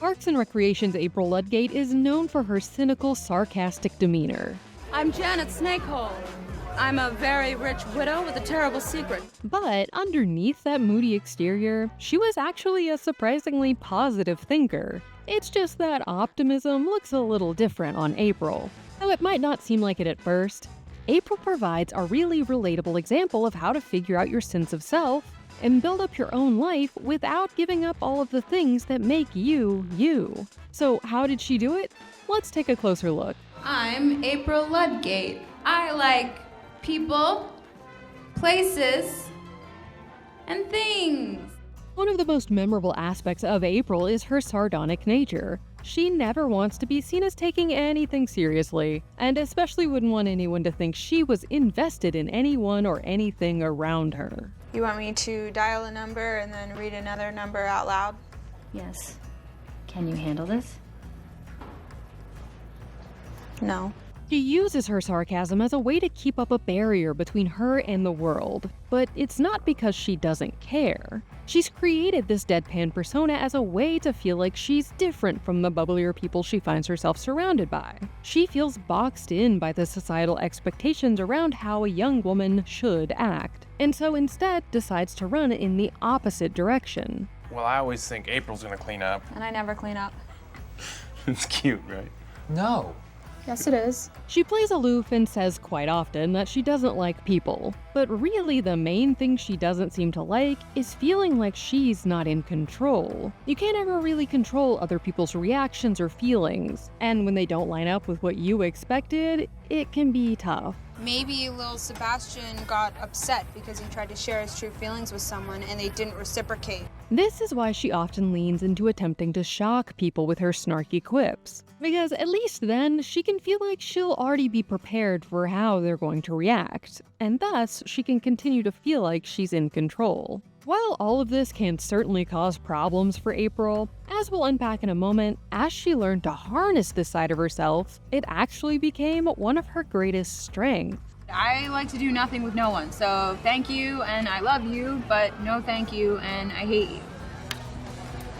Parks and Recreation's April Ludgate is known for her cynical, sarcastic demeanor. I'm Janet Snakehole. I'm a very rich widow with a terrible secret. But underneath that moody exterior, she was actually a surprisingly positive thinker. It's just that optimism looks a little different on April. Though it might not seem like it at first, April provides a really relatable example of how to figure out your sense of self and build up your own life without giving up all of the things that make you, you. So how did she do it? Let's take a closer look. I'm April Ludgate. I like people, places, and things. One of the most memorable aspects of April is her sardonic nature. She never wants to be seen as taking anything seriously, and especially wouldn't want anyone to think she was invested in anyone or anything around her. You want me to dial a number and then read another number out loud? Yes. Can you handle this? No. She uses her sarcasm as a way to keep up a barrier between her and the world, but it's not because she doesn't care. She's created this deadpan persona as a way to feel like she's different from the bubblier people she finds herself surrounded by. She feels boxed in by the societal expectations around how a young woman should act, and so instead decides to run in the opposite direction. Well, I always think April's gonna clean up. And I never clean up. It's cute, right? No. Yes, it is. She plays aloof and says quite often that she doesn't like people, but really the main thing she doesn't seem to like is feeling like she's not in control. You can't ever really control other people's reactions or feelings, and when they don't line up with what you expected, it can be tough. Maybe little Sebastian got upset because he tried to share his true feelings with someone and they didn't reciprocate. This is why she often leans into attempting to shock people with her snarky quips, because at least then she can feel like she'll already be prepared for how they're going to react, and thus she can continue to feel like she's in control. While all of this can certainly cause problems for April, as we'll unpack in a moment, as she learned to harness this side of herself, it actually became one of her greatest strengths. I like to do nothing with no one, so thank you and I love you, but no thank you and I hate you.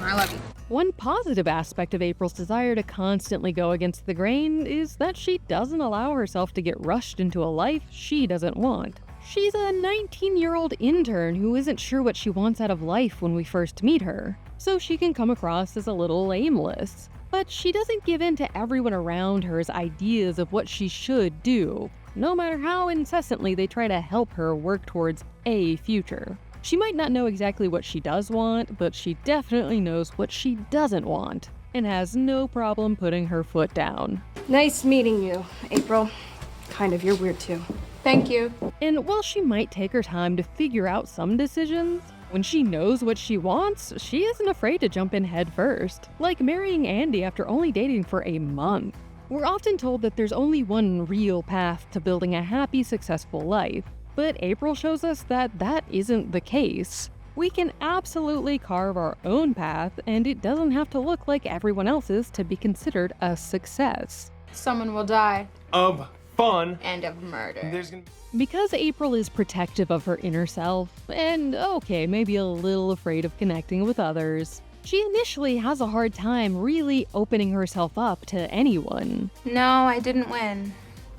I love you. One positive aspect of April's desire to constantly go against the grain is that she doesn't allow herself to get rushed into a life she doesn't want. She's a 19-year-old intern who isn't sure what she wants out of life when we first meet her, so she can come across as a little aimless. But she doesn't give in to everyone around her's ideas of what she should do, no matter how incessantly they try to help her work towards a future. She might not know exactly what she does want, but she definitely knows what she doesn't want, and has no problem putting her foot down. Nice meeting you, April. Kind of, you're weird too. Thank you. And while she might take her time to figure out some decisions, when she knows what she wants, she isn't afraid to jump in head first, like marrying Andy after only dating for a month. We're often told that there's only one real path to building a happy, successful life, but April shows us that that isn't the case. We can absolutely carve our own path, and it doesn't have to look like everyone else's to be considered a success. Someone will die. Of fun. And of murder. Because April is protective of her inner self, and okay, maybe a little afraid of connecting with others, she initially has a hard time really opening herself up to anyone. No, I didn't win.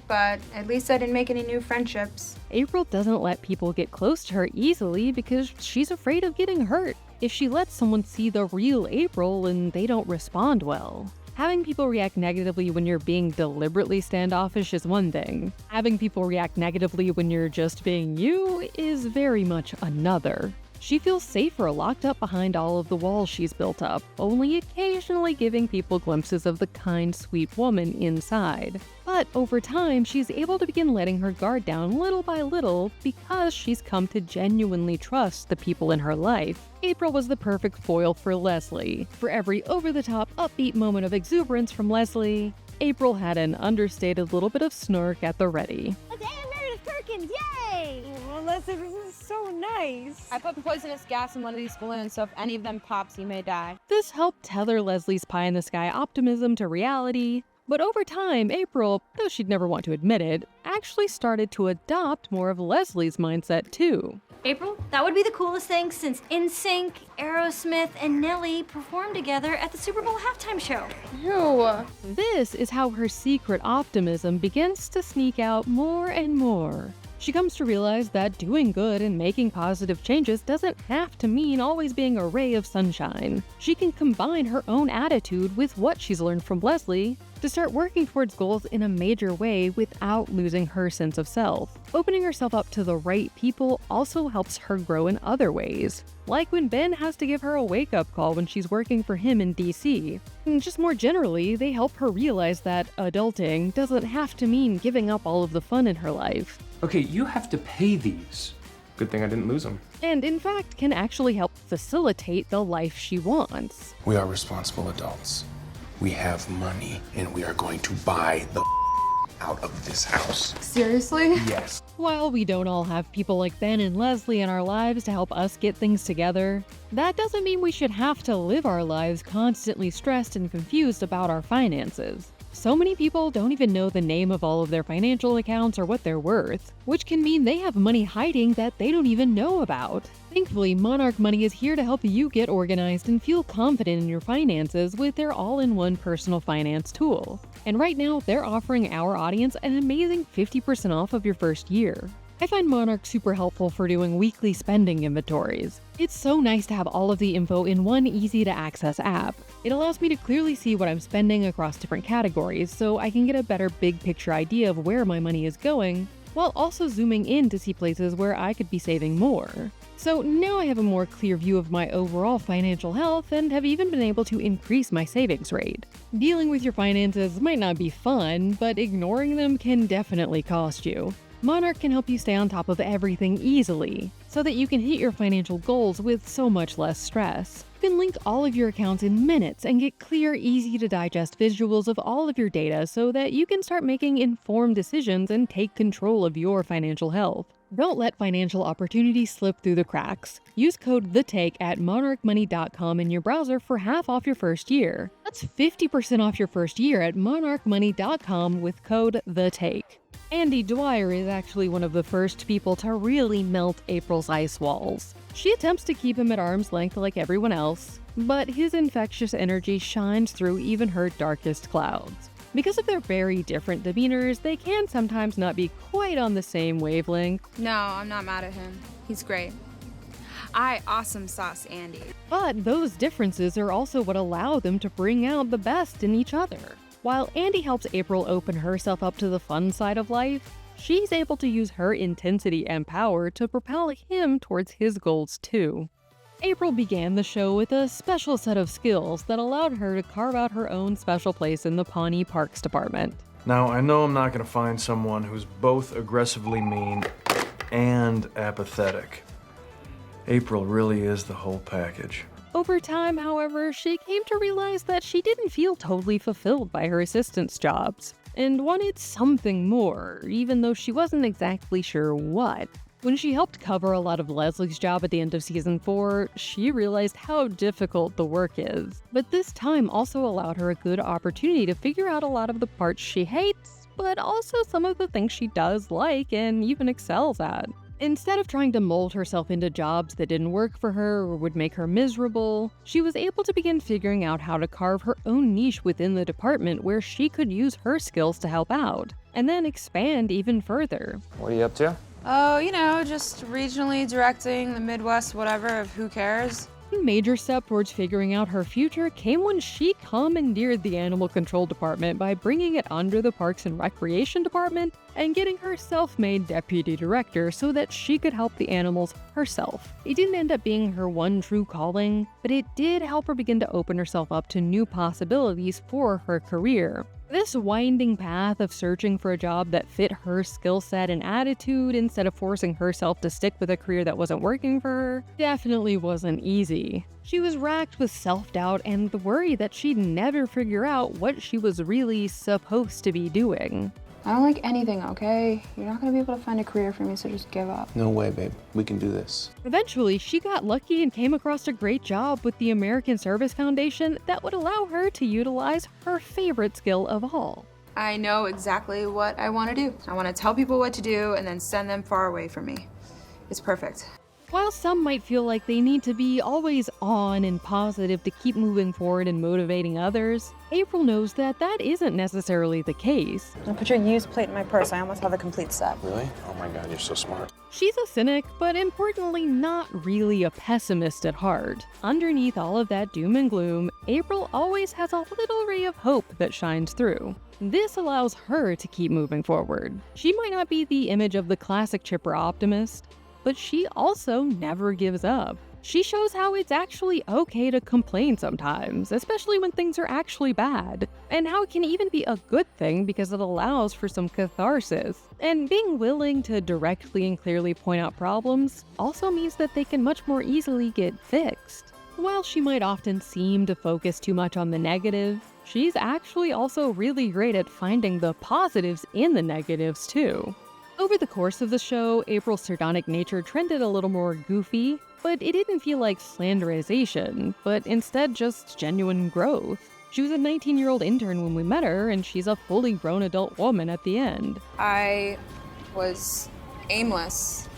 But at least I didn't make any new friendships. April doesn't let people get close to her easily because she's afraid of getting hurt if she lets someone see the real April and they don't respond well. Having people react negatively when you're being deliberately standoffish is one thing. Having people react negatively when you're just being you is very much another. She feels safer locked up behind all of the walls she's built up, only occasionally giving people glimpses of the kind, sweet woman inside. But over time, she's able to begin letting her guard down little by little because she's come to genuinely trust the people in her life. April was the perfect foil for Leslie. For every over-the-top, upbeat moment of exuberance from Leslie, April had an understated little bit of snark at the ready. Meredith Perkins, yay! Well, Leslie, this is so nice. I put poisonous gas in one of these balloons, so if any of them pops, you may die. This helped tether Leslie's pie-in-the-sky optimism to reality, But over time, April, though she'd never want to admit it, actually started to adopt more of Leslie's mindset too. April, that would be the coolest thing since NSYNC, Aerosmith, and Nelly performed together at the Super Bowl halftime show. Ew. This is how her secret optimism begins to sneak out more and more. She comes to realize that doing good and making positive changes doesn't have to mean always being a ray of sunshine. She can combine her own attitude with what she's learned from Leslie to start working towards goals in a major way without losing her sense of self. Opening herself up to the right people also helps her grow in other ways, like when Ben has to give her a wake-up call when she's working for him in DC. And just more generally, they help her realize that adulting doesn't have to mean giving up all of the fun in her life. Okay, you have to pay these. Good thing I didn't lose them. And in fact can actually help facilitate the life she wants. We are responsible adults. We have money, and we are going to buy the out of this house. Seriously? Yes. While we don't all have people like Ben and Leslie in our lives to help us get things together, that doesn't mean we should have to live our lives constantly stressed and confused about our finances. So many people don't even know the name of all of their financial accounts or what they're worth, which can mean they have money hiding that they don't even know about. Thankfully, Monarch Money is here to help you get organized and feel confident in your finances with their all-in-one personal finance tool. And right now, they're offering our audience an amazing 50% off of your first year. I find Monarch super helpful for doing weekly spending inventories. It's so nice to have all of the info in one easy-to-access app. It allows me to clearly see what I'm spending across different categories, so I can get a better big-picture idea of where my money is going, while also zooming in to see places where I could be saving more. So now I have a more clear view of my overall financial health and have even been able to increase my savings rate. Dealing with your finances might not be fun, but ignoring them can definitely cost you. Monarch can help you stay on top of everything easily, so that you can hit your financial goals with so much less stress. You can link all of your accounts in minutes and get clear, easy-to-digest visuals of all of your data so that you can start making informed decisions and take control of your financial health. Don't let financial opportunities slip through the cracks. Use code THETAKE at monarchmoney.com in your browser for half off your first year. That's 50% off your first year at monarchmoney.com with code THETAKE. Andy Dwyer is actually one of the first people to really melt April's ice walls. She attempts to keep him at arm's length like everyone else, but his infectious energy shines through even her darkest clouds. Because of their very different demeanors, they can sometimes not be quite on the same wavelength. No, I'm not mad at him. He's great. I awesome sauce Andy. But those differences are also what allow them to bring out the best in each other. While Andy helps April open herself up to the fun side of life, she's able to use her intensity and power to propel him towards his goals too. April began the show with a special set of skills that allowed her to carve out her own special place in the Pawnee Parks Department. Now, I know I'm not going to find someone who's both aggressively mean and apathetic. April really is the whole package. Over time, however, she came to realize that she didn't feel totally fulfilled by her assistant's jobs, and wanted something more, even though she wasn't exactly sure what. When she helped cover a lot of Leslie's job at the end of season 4, she realized how difficult the work is. But this time also allowed her a good opportunity to figure out a lot of the parts she hates, but also some of the things she does like and even excels at. Instead of trying to mold herself into jobs that didn't work for her or would make her miserable, she was able to begin figuring out how to carve her own niche within the department where she could use her skills to help out, and then expand even further. What are you up to? Oh, you know, just regionally directing the Midwest, whatever, of who cares. A major step towards figuring out her future came when she commandeered the Animal Control Department by bringing it under the Parks and Recreation Department and getting her self-made deputy director so that she could help the animals herself. It didn't end up being her one true calling, but it did help her begin to open herself up to new possibilities for her career. This winding path of searching for a job that fit her skill set and attitude instead of forcing herself to stick with a career that wasn't working for her definitely wasn't easy. She was racked with self-doubt and the worry that she'd never figure out what she was really supposed to be doing. I don't like anything, okay? You're not gonna be able to find a career for me, so just give up. No way, babe. We can do this. Eventually, she got lucky and came across a great job with the American Service Foundation that would allow her to utilize her favorite skill of all. I know exactly what I want to do. I want to tell people what to do and then send them far away from me. It's perfect. While some might feel like they need to be always on and positive to keep moving forward and motivating others, April knows that that isn't necessarily the case. I'll put your used plate in my purse. I almost have a complete set. Really? Oh my God, you're so smart. She's a cynic, but importantly not really a pessimist at heart. Underneath all of that doom and gloom, April always has a little ray of hope that shines through. This allows her to keep moving forward. She might not be the image of the classic chipper optimist, but she also never gives up. She shows how it's actually okay to complain sometimes, especially when things are actually bad, and how it can even be a good thing because it allows for some catharsis. And being willing to directly and clearly point out problems also means that they can much more easily get fixed. While she might often seem to focus too much on the negative, she's actually also really great at finding the positives in the negatives too. Over the course of the show, April's sardonic nature trended a little more goofy, but it didn't feel like slanderization, but instead just genuine growth. She was a 19-year-old intern when we met her, and she's a fully grown adult woman at the end. I was aimless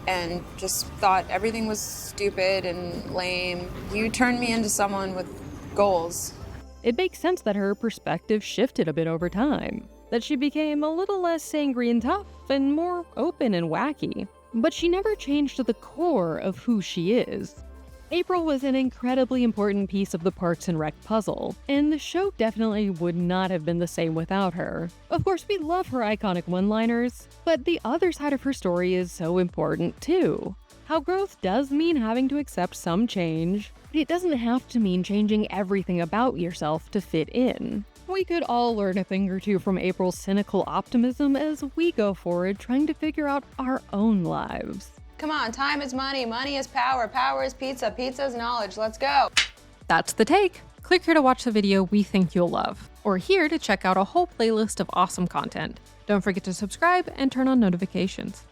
and just thought everything was stupid and lame. You turned me into someone with goals. It makes sense that her perspective shifted a bit over time, that she became a little less angry and tough and more open and wacky. But she never changed the core of who she is. April was an incredibly important piece of the Parks and Rec puzzle, and the show definitely would not have been the same without her. Of course, we love her iconic one-liners, but the other side of her story is so important too. How growth does mean having to accept some change, but it doesn't have to mean changing everything about yourself to fit in. We could all learn a thing or two from April's cynical optimism as we go forward trying to figure out our own lives. Come on, time is money, money is power, power is pizza, pizza is knowledge. Let's go. That's the take. Click here to watch the video we think you'll love, or here to check out a whole playlist of awesome content. Don't forget to subscribe and turn on notifications.